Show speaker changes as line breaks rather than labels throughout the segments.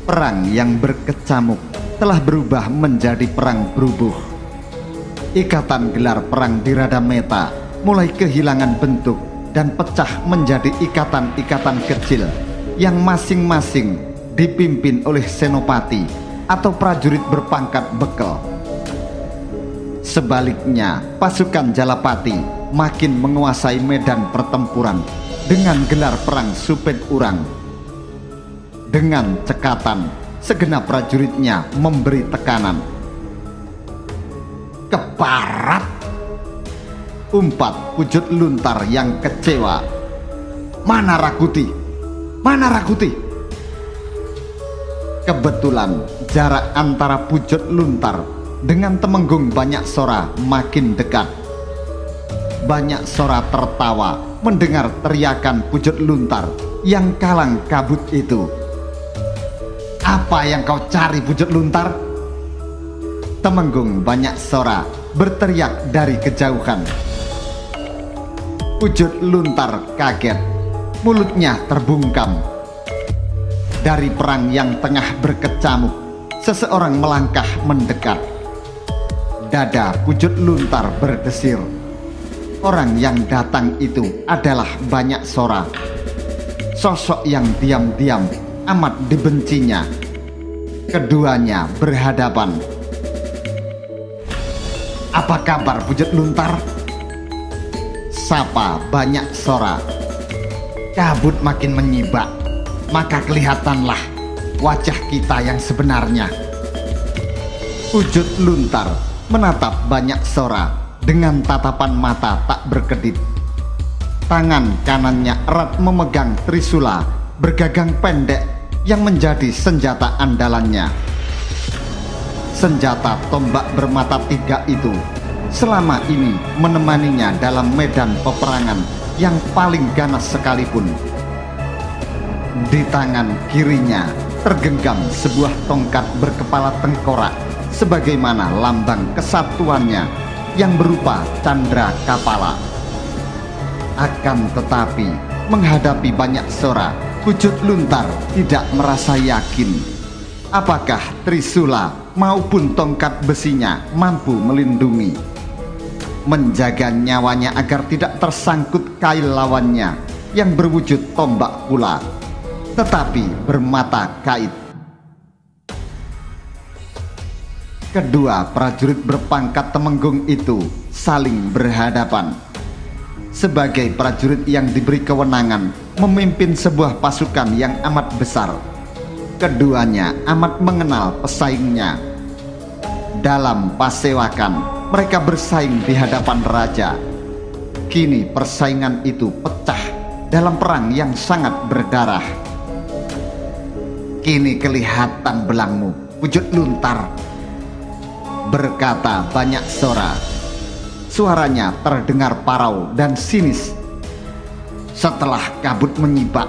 Perang yang berkecamuk telah berubah menjadi perang berubuh. Ikatan gelar perang di Radameta mulai kehilangan bentuk dan pecah menjadi ikatan-ikatan kecil yang masing-masing dipimpin oleh senopati atau prajurit berpangkat bekel. Sebaliknya, pasukan Jalapati makin menguasai medan pertempuran dengan gelar perang Supit Urang. Dengan cekatan, segenap prajuritnya memberi tekanan. Keparat! Umpat Pujut Luntar yang kecewa. Mana Rakuti? Mana Rakuti? Kebetulan jarak antara Pujut Luntar dengan Temenggung Banyak Sora makin dekat. Banyak Sora tertawa mendengar teriakan Pujut Luntar yang kalang kabut itu. Apa yang kau cari, Pujut Luntar? Temenggung Banyak Sora berteriak dari kejauhan. Pujut Luntar kaget, mulutnya terbungkam. Dari perang yang tengah berkecamuk, seseorang melangkah mendekat. Dada Pujut Luntar berdesir. Orang yang datang itu adalah Banyak Sora. Sosok yang diam-diam amat dibencinya. Keduanya berhadapan. Apa kabar, Pujut Luntar? Sapa Banyak Sora. Kabut makin menyibak, maka kelihatanlah wajah kita yang sebenarnya. Pujut Luntar menatap Banyak Sora dengan tatapan mata tak berkedip. Tangan kanannya erat memegang trisula bergagang pendek yang menjadi senjata andalannya. Senjata tombak bermata tiga itu selama ini menemaninya dalam medan peperangan yang paling ganas sekalipun. Di tangan kirinya tergenggam sebuah tongkat berkepala tengkorak sebagaimana lambang kesatuannya yang berupa candra kapala. Akan tetapi menghadapi Banyak Sora, Pujut Luntar tidak merasa yakin apakah trisula maupun tongkat besinya mampu melindungi, menjaga nyawanya agar tidak tersangkut kail lawannya yang berwujud tombak pula, tetapi bermata kait. Kedua prajurit berpangkat Temenggung itu saling berhadapan. Sebagai prajurit yang diberi kewenangan memimpin sebuah pasukan yang amat besar, keduanya amat mengenal pesaingnya. Dalam pasewakan, mereka bersaing di hadapan raja. Kini persaingan itu pecah dalam perang yang sangat berdarah. Kini kelihatan belangmu, Pujut Luntar, berkata Banyak Sora. Suaranya terdengar parau dan sinis. Setelah kabut menyibak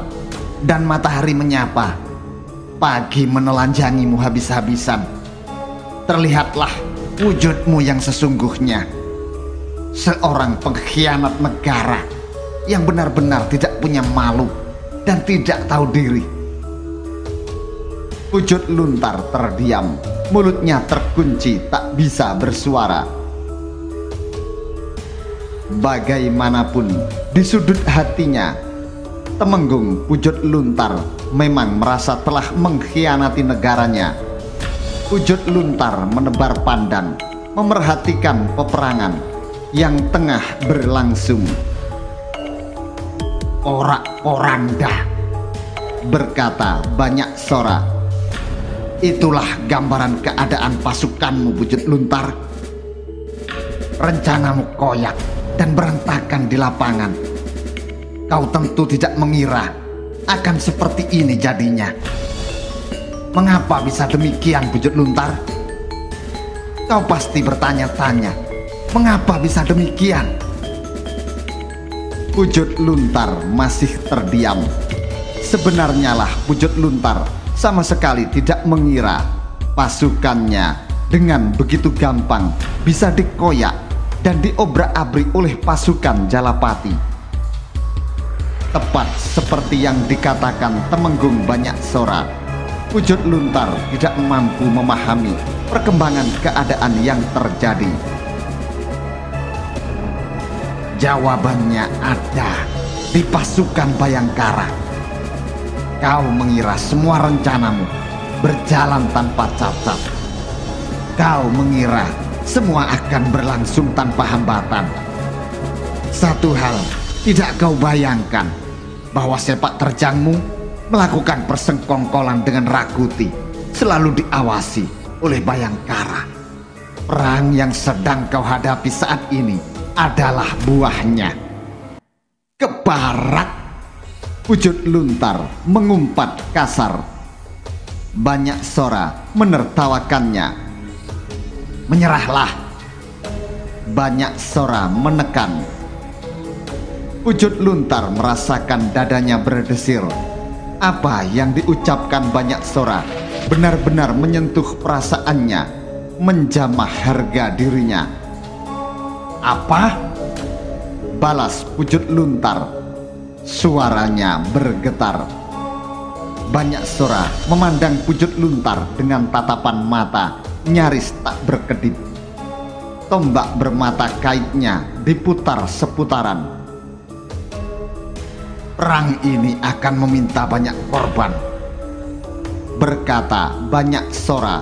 dan matahari menyapa, pagi menelanjangimu habis-habisan. Terlihatlah wujudmu yang sesungguhnya. Seorang pengkhianat negara yang benar-benar tidak punya malu dan tidak tahu diri. Pujut Luntar terdiam, mulutnya terkunci tak bisa bersuara. Bagaimanapun di sudut hatinya, Temenggung Pujut Luntar memang merasa telah mengkhianati negaranya. Pujut Luntar menebar pandang, memerhatikan peperangan yang tengah berlangsung. Orak-poranda, berkata Banyak Sora. Itulah gambaran keadaan pasukanmu, Pujut Luntar. Rencanamu koyak dan berantakan di lapangan. Kau tentu tidak mengira akan seperti ini jadinya. Mengapa bisa demikian, Pujut Luntar? Kau pasti bertanya-tanya, mengapa bisa demikian? Pujut Luntar masih terdiam. Sebenarnya lah Pujut Luntar sama sekali tidak mengira pasukannya dengan begitu gampang bisa dikoyak dan diobrak-abrik oleh pasukan Jalapati. Tepat seperti yang dikatakan Temenggung Banyak Sora, Wujud Luntar tidak mampu memahami perkembangan keadaan yang terjadi. Jawabannya ada di pasukan Bayangkara. Kau mengira semua rencanamu berjalan tanpa cacat. Kau mengira semua akan berlangsung tanpa hambatan. Satu hal tidak kau bayangkan, bahwa sepak terjangmu melakukan persengkongkolan dengan Rakuti selalu diawasi oleh Bayangkara. Perang yang sedang kau hadapi saat ini adalah buahnya. Keparat! Wujud Luntar mengumpat kasar. Banyak Sora menertawakannya. Menyerahlah! Banyak Sora menekan. Wujud Luntar merasakan dadanya berdesir. Apa yang diucapkan Banyak Sora benar-benar menyentuh perasaannya, menjamah harga dirinya. Apa? Balas Wujud Luntar. Suaranya bergetar. Banyak Sora memandang Wujud Luntar dengan tatapan mata nyaris tak berkedip. Tombak bermata kaitnya diputar seputaran. Perang ini akan meminta banyak korban, berkata Banyak Sora.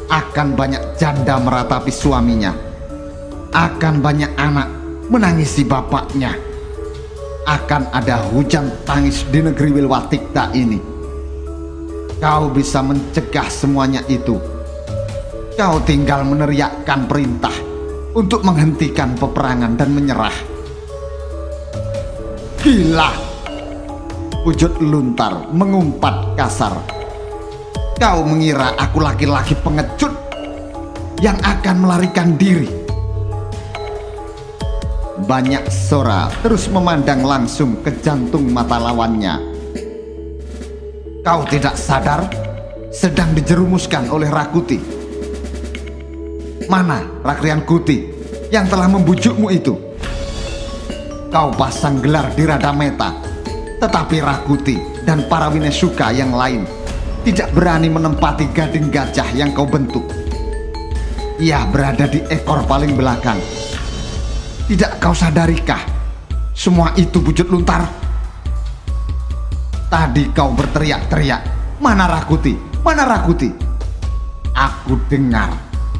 Akan banyak janda meratapi suaminya. Akan banyak anak menangisi bapaknya. Akan ada hujan tangis di negeri Wilwatikta ini. Kau bisa mencegah semuanya itu. Kau tinggal meneriakkan perintah untuk menghentikan peperangan dan menyerah. Gila! Wujud Luntar mengumpat kasar. Kau mengira aku laki-laki pengecut yang akan melarikan diri? Banyak Sora terus memandang langsung ke jantung mata lawannya. Kau tidak sadar sedang dijerumuskan oleh Rakuti? Mana Rakrian Kuti yang telah membujukmu itu? Kau pasang gelar di Radameta, tetapi Rakuti dan para Winesuka yang lain tidak berani menempati gading gajah yang kau bentuk. Ia berada di ekor paling belakang. Tidak kau sadarikah semua itu Wujud Luntar? Tadi kau berteriak-teriak, mana Rakuti? Mana Rakuti? Aku dengar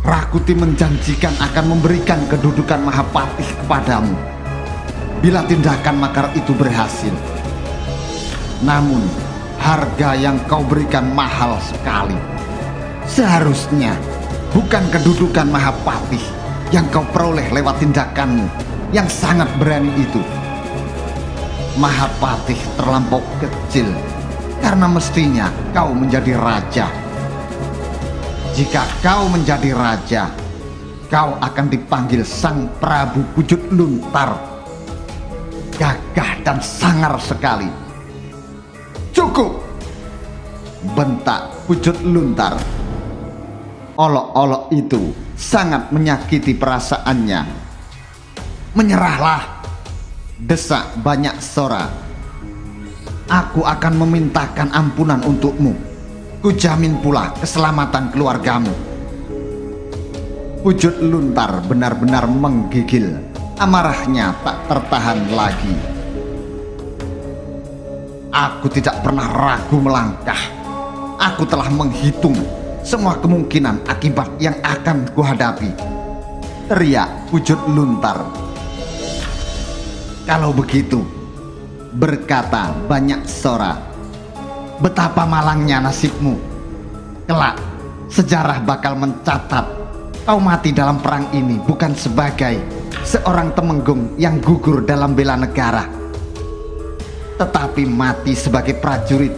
Rakuti menjanjikan akan memberikan kedudukan Mahapatih kepadamu bila tindakan makar itu berhasil. Namun harga yang kau berikan mahal sekali. Seharusnya bukan kedudukan Mahapatih yang kau peroleh lewat tindakanmu yang sangat berani itu. Mahapatih terlampau kecil karena mestinya kau menjadi raja. Jika kau menjadi raja, kau akan dipanggil Sang Prabu Wujud Luntar. Gagah dan sangar sekali. Cukup! Bentak Wujud Luntar. Olok-olok itu sangat menyakiti perasaannya. Menyerahlah! Desak Banyak Sora. Aku akan memintakan ampunan untukmu. Kujamin pula keselamatan keluargamu. Wujud Luntar benar-benar menggigil. Amarahnya tak tertahan lagi. Aku tidak pernah ragu melangkah. Aku telah menghitung semua kemungkinan akibat yang akan kuhadapi. Teriak Wujud Luntar. Kalau begitu, berkata Banyak Sora, betapa malangnya nasibmu. Kelak sejarah bakal mencatat kau mati dalam perang ini bukan sebagai seorang temenggung yang gugur dalam bela negara, tetapi mati sebagai prajurit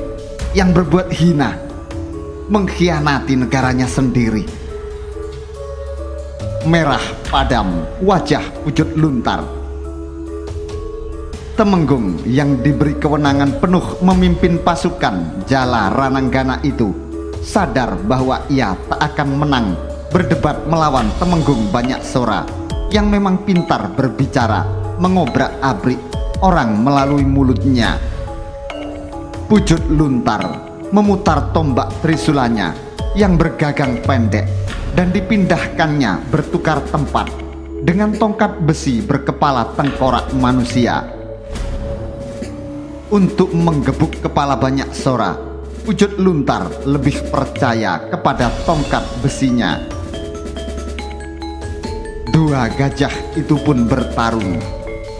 yang berbuat hina, mengkhianati negaranya sendiri. Merah padam wajah Wujud Luntar. Temenggung yang diberi kewenangan penuh memimpin pasukan Jala Rananggana itu sadar bahwa ia tak akan menang berdebat melawan Temenggung Banyak Sora yang memang pintar berbicara, mengobrak-abrik orang melalui mulutnya. Wujud Luntar memutar tombak trisulanya yang bergagang pendek dan dipindahkannya bertukar tempat dengan tongkat besi berkepala tengkorak manusia. Untuk menggebuk kepala banyak sora, Pujut Luntar lebih percaya kepada tongkat besinya. Dua gajah itu pun bertarung.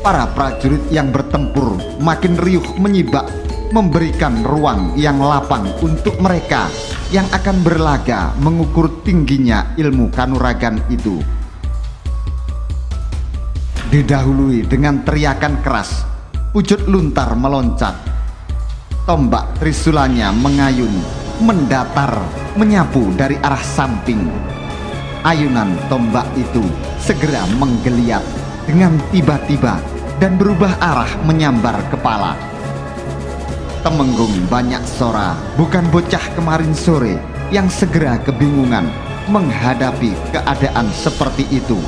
Para prajurit yang bertempur makin riuh menyibak, memberikan ruang yang lapang untuk mereka yang akan berlaga mengukur tingginya ilmu kanuragan itu. Didahului dengan teriakan keras, Pujut Luntar meloncat. Tombak trisulanya mengayun, mendatar, menyapu dari arah samping. Ayunan tombak itu segera menggeliat dengan tiba-tiba dan berubah arah menyambar kepala. Temenggung banyak sora bukan bocah kemarin sore yang segera kebingungan menghadapi keadaan seperti itu.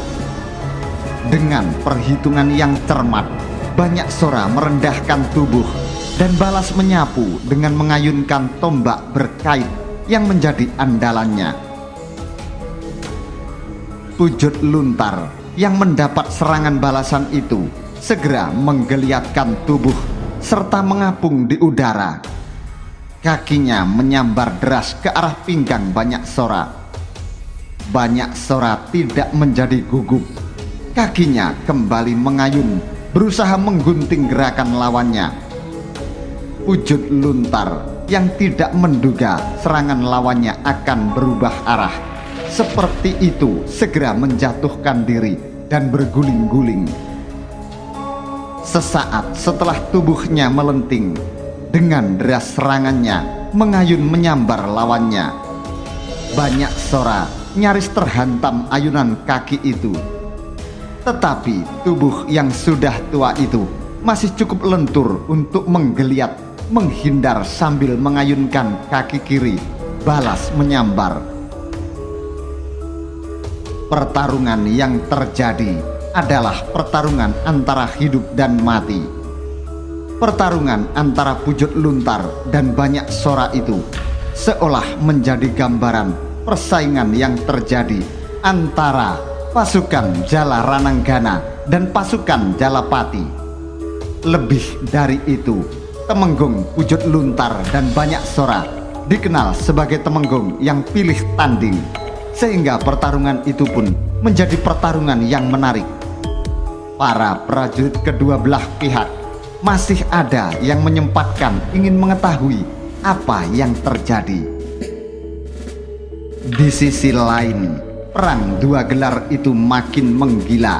Dengan perhitungan yang cermat, banyak sora merendahkan tubuh dan balas menyapu dengan mengayunkan tombak berkait yang menjadi andalannya. Pujut Luntar yang mendapat serangan balasan itu segera menggeliatkan tubuh serta mengapung di udara. Kakinya menyambar deras ke arah pinggang banyak sora. Banyak sora tidak menjadi gugup. Kakinya kembali mengayun, berusaha menggunting gerakan lawannya. Pujut Luntar yang tidak menduga serangan lawannya akan berubah arah seperti itu segera menjatuhkan diri dan berguling-guling. Sesaat setelah tubuhnya melenting, dengan deras serangannya mengayun menyambar lawannya. Banyak sora nyaris terhantam ayunan kaki itu. Tetapi tubuh yang sudah tua itu masih cukup lentur untuk menggeliat, menghindar sambil mengayunkan kaki kiri, balas menyambar. Pertarungan yang terjadi adalah pertarungan antara hidup dan mati. Pertarungan antara Pujut Luntar dan banyak sora itu seolah menjadi gambaran persaingan yang terjadi antara pasukan Jala Rananggana dan pasukan Jalapati. Lebih dari itu, Temenggung Pujut Luntar dan banyak sora dikenal sebagai temenggung yang pilih tanding, sehingga pertarungan itu pun menjadi pertarungan yang menarik. Para prajurit kedua belah pihak masih ada yang menyempatkan ingin mengetahui apa yang terjadi. Di sisi lain, perang dua gelar itu makin menggila.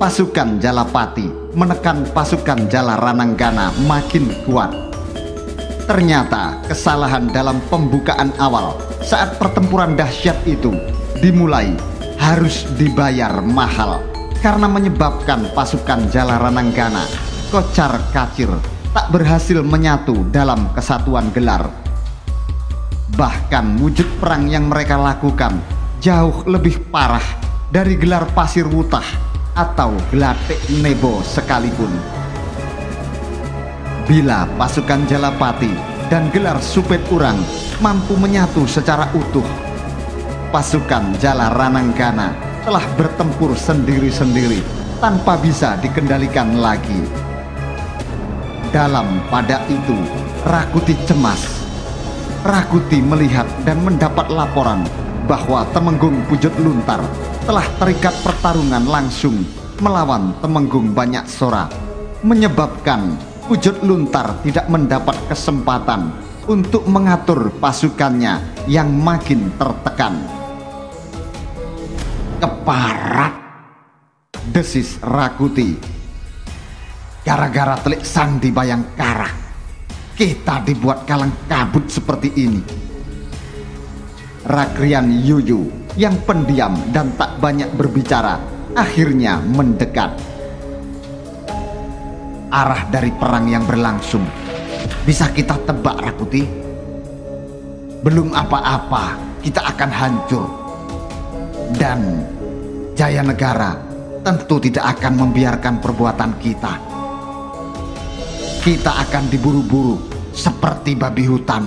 Pasukan Jalapati menekan pasukan Jala Rananggana makin kuat. Ternyata kesalahan dalam pembukaan awal saat pertempuran dahsyat itu dimulai harus dibayar mahal, karena menyebabkan pasukan Jala Rananggana kocar kacir, tak berhasil menyatu dalam kesatuan gelar. Bahkan wujud perang yang mereka lakukan jauh lebih parah dari gelar Pasir Wutah atau Gelatik Nebo sekalipun. Bila pasukan Jalapati dan gelar Supet Urang mampu menyatu secara utuh, pasukan Jala Rananggana telah bertempur sendiri-sendiri tanpa bisa dikendalikan lagi. Dalam pada itu, Rakuti cemas. Rakuti melihat dan mendapat laporan bahwa Temenggung Pujut Luntar telah terikat pertarungan langsung melawan Temenggung banyak sora, menyebabkan Pujut Luntar tidak mendapat kesempatan untuk mengatur pasukannya yang makin tertekan. Keparat, desis Rakuti. Gara-gara telik Sandi Bayangkara, kita dibuat kalang kabut seperti ini. Rakrian Yuyu yang pendiam dan tak banyak berbicara akhirnya mendekat. Arah dari perang yang berlangsung bisa kita tebak, Rakuti. Belum apa-apa kita akan hancur, dan Jayanegara tentu tidak akan membiarkan perbuatan kita. Kita akan diburu-buru seperti babi hutan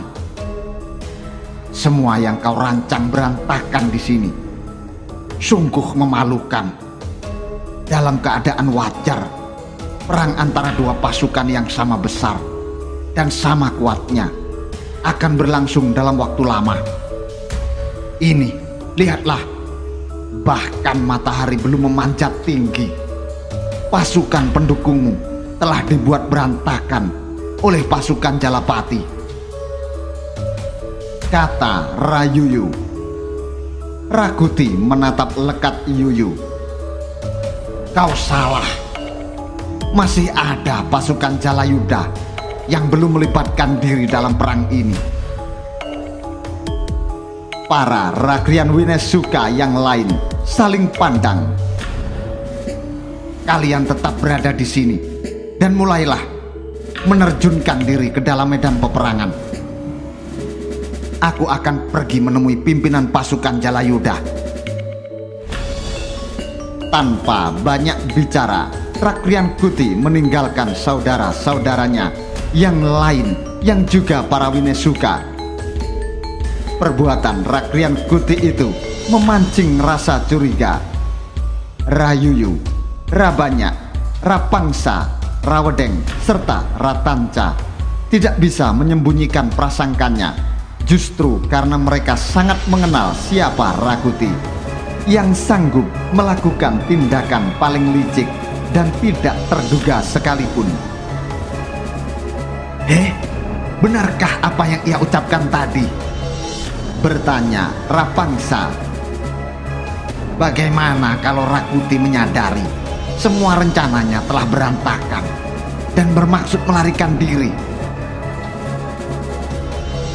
Semua yang kau rancang berantakan di sini. Sungguh memalukan. Dalam keadaan wajar, perang antara dua pasukan yang sama besar dan sama kuatnya akan berlangsung dalam waktu lama. Ini, lihatlah, bahkan matahari belum memanjat tinggi. Pasukan pendukungmu telah dibuat berantakan oleh pasukan Jalapati, kata Rayuyu. Rakuti menatap lekat Yuyu. Kau salah. Masih ada pasukan Jalayuda yang belum melibatkan diri dalam perang ini. Para Rakrian Winesuka yang lain saling pandang. Kalian tetap berada di sini dan mulailah menerjunkan diri ke dalam medan peperangan. Aku akan pergi menemui pimpinan pasukan Jalayuda. Tanpa banyak bicara, Rakrian Kuti meninggalkan saudara-saudaranya yang lain yang juga para Winesuka. Perbuatan Rakrian Kuti itu memancing rasa curiga. Rayuyu, Rabanya, Rapangsa, Rawedeng, serta Ratanca tidak bisa menyembunyikan prasangkanya, justru karena mereka sangat mengenal siapa Rakuti yang sanggup melakukan tindakan paling licik dan tidak terduga sekalipun. Benarkah apa yang ia ucapkan tadi? Bertanya Rapangsa. Bagaimana kalau Rakuti menyadari semua rencananya telah berantakan dan bermaksud melarikan diri?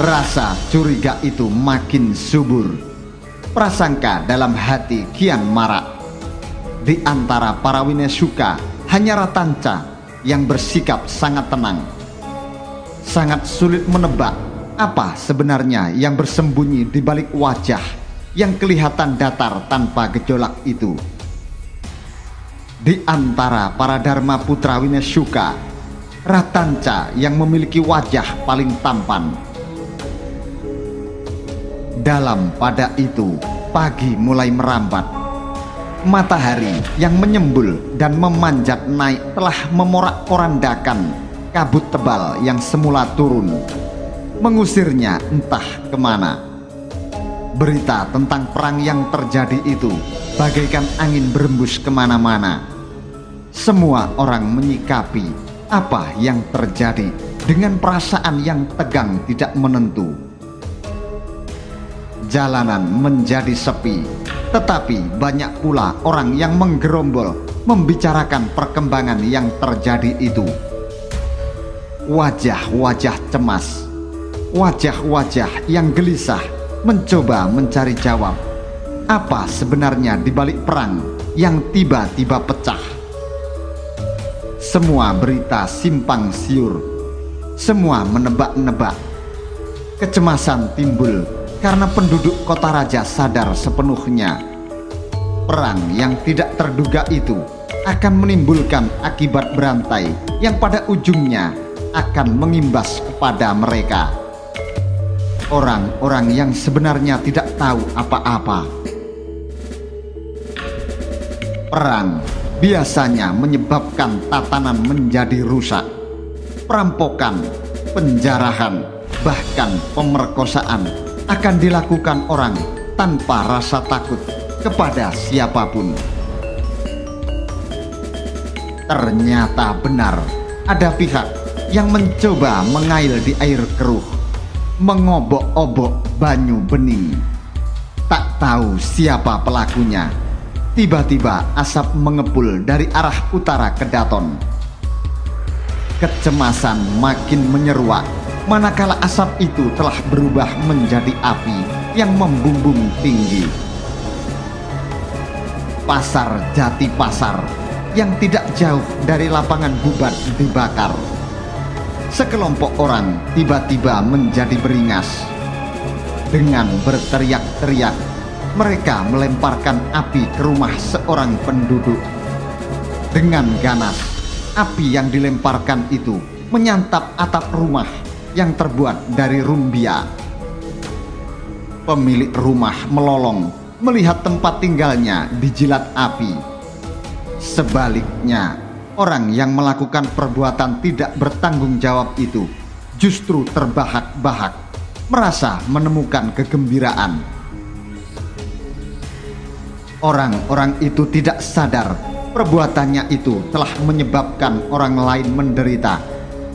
Rasa curiga itu makin subur. Prasangka dalam hati kian marak. Di antara para Winesuka hanya Ratanca yang bersikap sangat tenang. Sangat sulit menebak apa sebenarnya yang bersembunyi di balik wajah yang kelihatan datar tanpa gejolak itu. Di antara para Dharma Putra Winesuka, Ratanca yang memiliki wajah paling tampan. Dalam pada itu, pagi mulai merambat. Matahari yang menyembul dan memanjat naik telah memorak-porandakan kabut tebal yang semula turun, mengusirnya entah kemana. Berita tentang perang yang terjadi itu bagaikan angin berembus kemana-mana. Semua orang menyikapi apa yang terjadi dengan perasaan yang tegang tidak menentu. Jalanan menjadi sepi, tetapi banyak pula orang yang menggerombol membicarakan perkembangan yang terjadi itu. Wajah-wajah cemas, wajah-wajah yang gelisah mencoba mencari jawab apa sebenarnya di balik perang yang tiba-tiba pecah. Semua berita simpang siur, semua menebak-nebak. Kecemasan timbul karena penduduk kota raja sadar sepenuhnya perang yang tidak terduga itu akan menimbulkan akibat berantai yang pada ujungnya akan mengimbas kepada mereka. Orang-orang yang sebenarnya tidak tahu apa-apa. Perang biasanya menyebabkan tatanan menjadi rusak. Perampokan, penjarahan, bahkan pemerkosaan akan dilakukan orang tanpa rasa takut kepada siapapun. Ternyata benar, ada pihak yang mencoba mengail di air keruh, mengobok-obok banyu bening. Tak tahu siapa pelakunya. Tiba-tiba asap mengepul dari arah utara Kedaton. Kecemasan makin menyeruak, manakala asap itu telah berubah menjadi api yang membumbung tinggi. Pasar Jati Pasar yang tidak jauh dari lapangan Bubat dibakar. Sekelompok orang tiba-tiba menjadi beringas. Dengan berteriak-teriak, mereka melemparkan api ke rumah seorang penduduk. Dengan ganas, api yang dilemparkan itu menyantap atap rumah yang terbuat dari rumbia. Pemilik rumah melolong melihat tempat tinggalnya dijilat api. Sebaliknya, orang yang melakukan perbuatan tidak bertanggung jawab itu justru terbahak-bahak, merasa menemukan kegembiraan. Orang-orang itu tidak sadar perbuatannya itu telah menyebabkan orang lain menderita,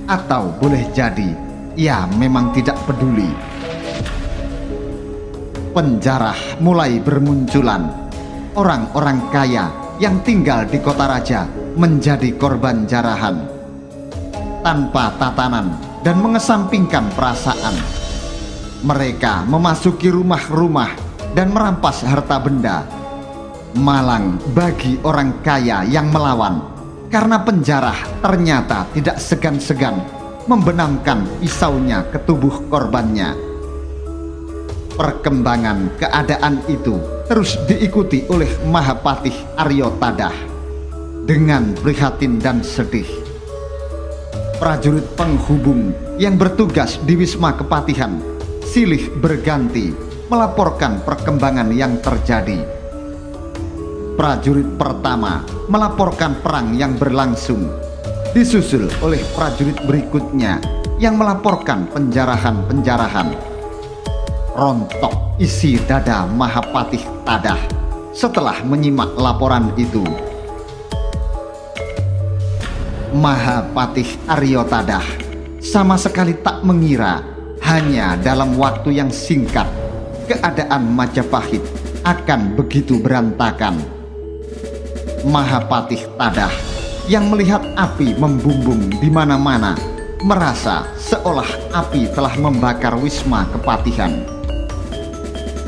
atau boleh jadi ia memang tidak peduli. Penjarah mulai bermunculan. Orang-orang kaya yang tinggal di kota raja menjadi korban jarahan. Tanpa tatanan dan mengesampingkan perasaan, mereka memasuki rumah-rumah dan merampas harta benda. Malang bagi orang kaya yang melawan, karena penjarah ternyata tidak segan-segan membenamkan pisaunya ke tubuh korbannya. Perkembangan keadaan itu terus diikuti oleh Mahapatih Aryo Tadah dengan prihatin dan sedih. Prajurit penghubung yang bertugas di Wisma Kepatihan silih berganti melaporkan perkembangan yang terjadi. Prajurit pertama melaporkan perang yang berlangsung, disusul oleh prajurit berikutnya yang melaporkan penjarahan-penjarahan. Rontok isi dada Mahapatih Tadah setelah menyimak laporan itu. Mahapatih Aryo Tadah sama sekali tak mengira hanya dalam waktu yang singkat keadaan Majapahit akan begitu berantakan. Mahapatih Tadah yang melihat api membumbung di mana-mana merasa seolah api telah membakar Wisma Kepatihan.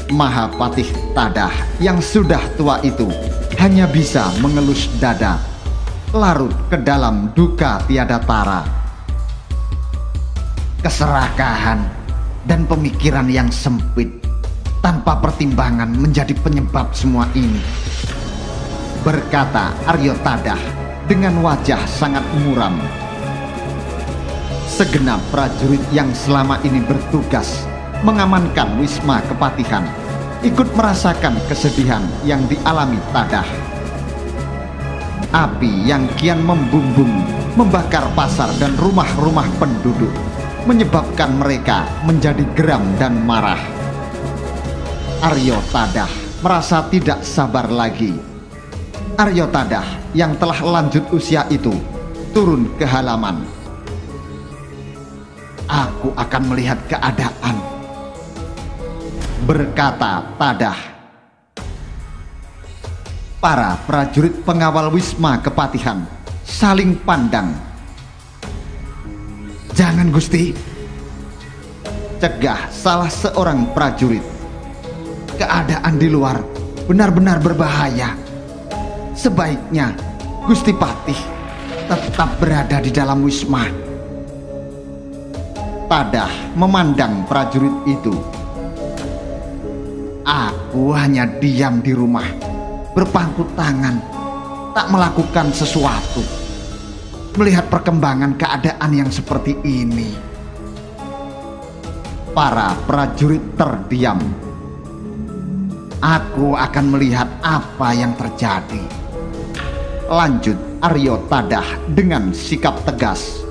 Mahapatih Tadah yang sudah tua itu hanya bisa mengelus dada, larut ke dalam duka tiada tara. Keserakahan dan pemikiran yang sempit tanpa pertimbangan menjadi penyebab semua ini, berkata Aryo Tadah dengan wajah sangat muram. Segenap prajurit yang selama ini bertugas mengamankan Wisma Kepatihan ikut merasakan kesedihan yang dialami Tadah. Api yang kian membumbung membakar pasar dan rumah-rumah penduduk menyebabkan mereka menjadi geram dan marah. Aryo Tadah merasa tidak sabar lagi. Aryo Tadah yang telah lanjut usia itu turun ke halaman. Aku akan melihat keadaan, berkata Tadah. Para prajurit pengawal Wisma Kepatihan saling pandang. Jangan Gusti, cegah salah seorang prajurit. Keadaan di luar benar-benar berbahaya. Sebaiknya Gusti Patih tetap berada di dalam wisma. Tadah memandang prajurit itu. Aku hanya diam di rumah, berpangku tangan, tak melakukan sesuatu. Melihat perkembangan keadaan yang seperti ini, para prajurit terdiam. Aku akan melihat apa yang terjadi, lanjut Aryo Tadah dengan sikap tegas.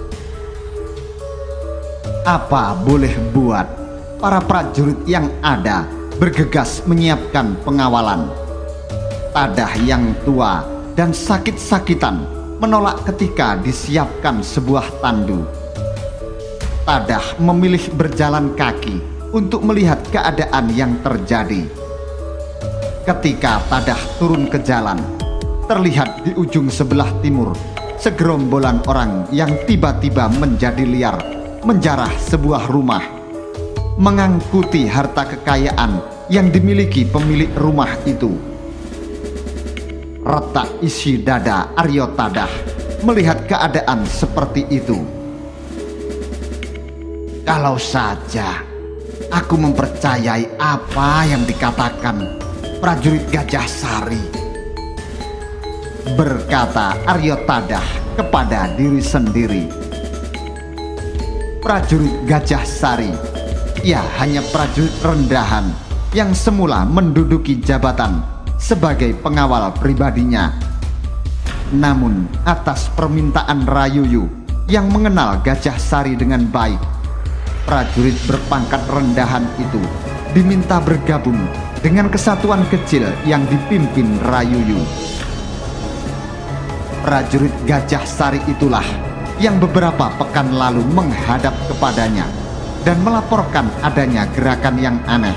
Apa boleh buat, para prajurit yang ada bergegas menyiapkan pengawalan. Tadah yang tua dan sakit-sakitan menolak ketika disiapkan sebuah tandu. Tadah memilih berjalan kaki untuk melihat keadaan yang terjadi. Ketika Tadah turun ke jalan, terlihat di ujung sebelah timur segerombolan orang yang tiba-tiba menjadi liar menjarah sebuah rumah, mengangkuti harta kekayaan yang dimiliki pemilik rumah itu. Retak isi dada Aryo Tadah melihat keadaan seperti itu. Kalau saja aku mempercayai apa yang dikatakan prajurit Gajah Sari, berkata Aryo Tadah kepada diri sendiri. Prajurit Gajah Sari, ia hanya prajurit rendahan yang semula menduduki jabatan sebagai pengawal pribadinya. Namun atas permintaan Rayuyu yang mengenal Gajah Sari dengan baik, prajurit berpangkat rendahan itu diminta bergabung dengan kesatuan kecil yang dipimpin Rayuyu. Prajurit Gajah Sari itulah yang beberapa pekan lalu menghadap kepadanya dan melaporkan adanya gerakan yang aneh.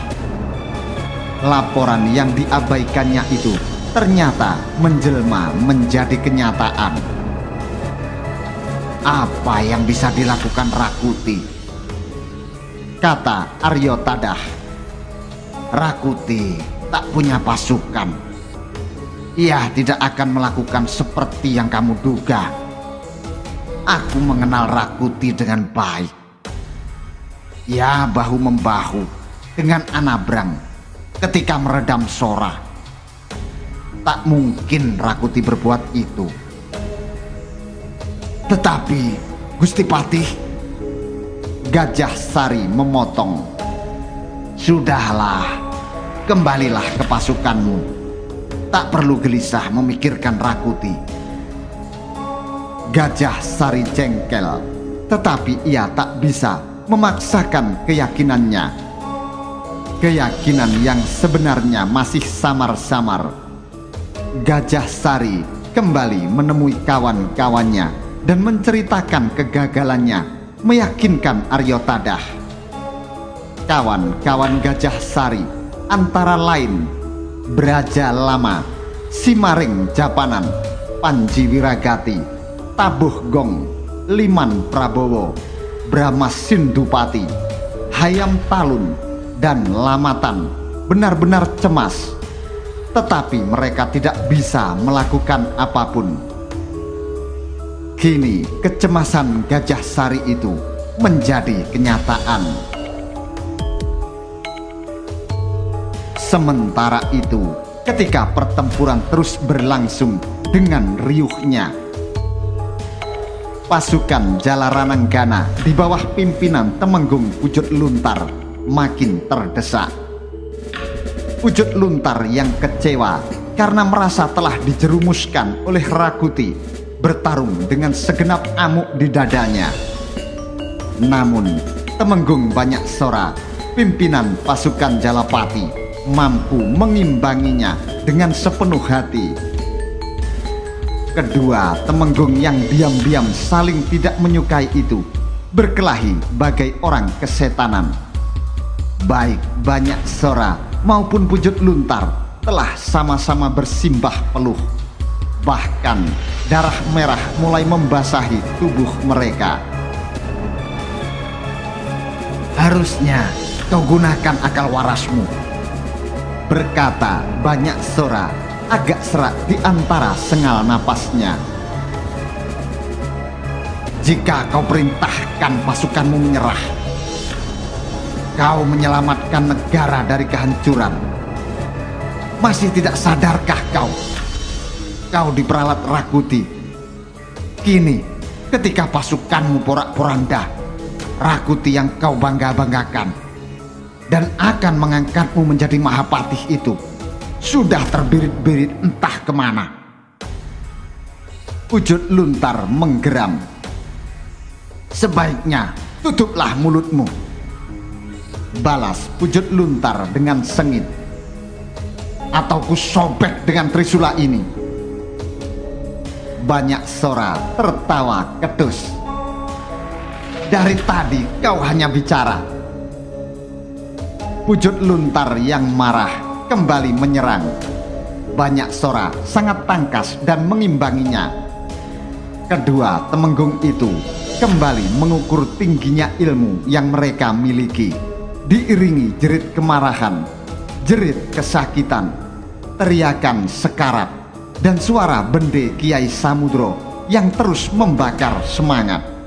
Laporan yang diabaikannya itu ternyata menjelma menjadi kenyataan. Apa yang bisa dilakukan Rakuti? Kata Aryo Tadah. Rakuti tak punya pasukan. Ia tidak akan melakukan seperti yang kamu duga. Aku mengenal Rakuti dengan baik. Ia bahu-membahu dengan Anabrang ketika meredam Sora. Tak mungkin Rakuti berbuat itu. Tetapi Gusti Patih, Gajah Sari memotong. Sudahlah, kembalilah ke pasukanmu. Tak perlu gelisah memikirkan Rakuti. Gajah Sari jengkel, tetapi ia tak bisa memaksakan keyakinannya. Keyakinan yang sebenarnya masih samar-samar. Gajah Sari kembali menemui kawan-kawannya dan menceritakan kegagalannya, meyakinkan Aryo Tadah. Kawan-kawan Gajah Sari antara lain Braja Lama, Simaring Japanan, Panji Wiragati, Tabuh Gong, Liman Prabowo, Brahma Sindupati, Hayam Talun, dan Lamatan benar-benar cemas. Tetapi mereka tidak bisa melakukan apapun. Kini kecemasan Gajah Sari itu menjadi kenyataan. Sementara itu, ketika pertempuran terus berlangsung dengan riuhnya, pasukan Jalarananggana di bawah pimpinan Temenggung Pujut Luntar makin terdesak. Pujut Luntar yang kecewa karena merasa telah dijerumuskan oleh Rakuti bertarung dengan segenap amuk di dadanya. Namun Temenggung Banyaksora, pimpinan pasukan Jalapati, mampu mengimbanginya dengan sepenuh hati. Kedua Temenggung yang diam-diam saling tidak menyukai itu berkelahi bagai orang kesetanan. Baik Banyaksora maupun Pujut Luntar telah sama-sama bersimbah peluh. Bahkan darah merah mulai membasahi tubuh mereka. Harusnya kau gunakan akal warasmu, berkata Banyaksora agak serak di antara sengal napasnya. Jika kau perintahkan pasukanmu menyerah, kau menyelamatkan negara dari kehancuran. Masih tidak sadarkah kau? Kau diperalat Rakuti. Kini ketika pasukanmu porak-poranda, Rakuti yang kau bangga-banggakan dan akan mengangkatmu menjadi Mahapatih itu sudah terbirit-birit entah kemana. Pujut Luntar menggeram. Sebaiknya tutuplah mulutmu, balas Pujut Luntar dengan sengit. Atau ku sobek dengan trisula ini. Banyaksora tertawa kedus. Dari tadi kau hanya bicara. Pujut Luntar yang marah kembali menyerang. Banyaksora sangat tangkas dan mengimbanginya. Kedua Temenggung itu kembali mengukur tingginya ilmu yang mereka miliki, diiringi jerit kemarahan, jerit kesakitan, teriakan sekarat, dan suara bende Kiai Samudro yang terus membakar semangat.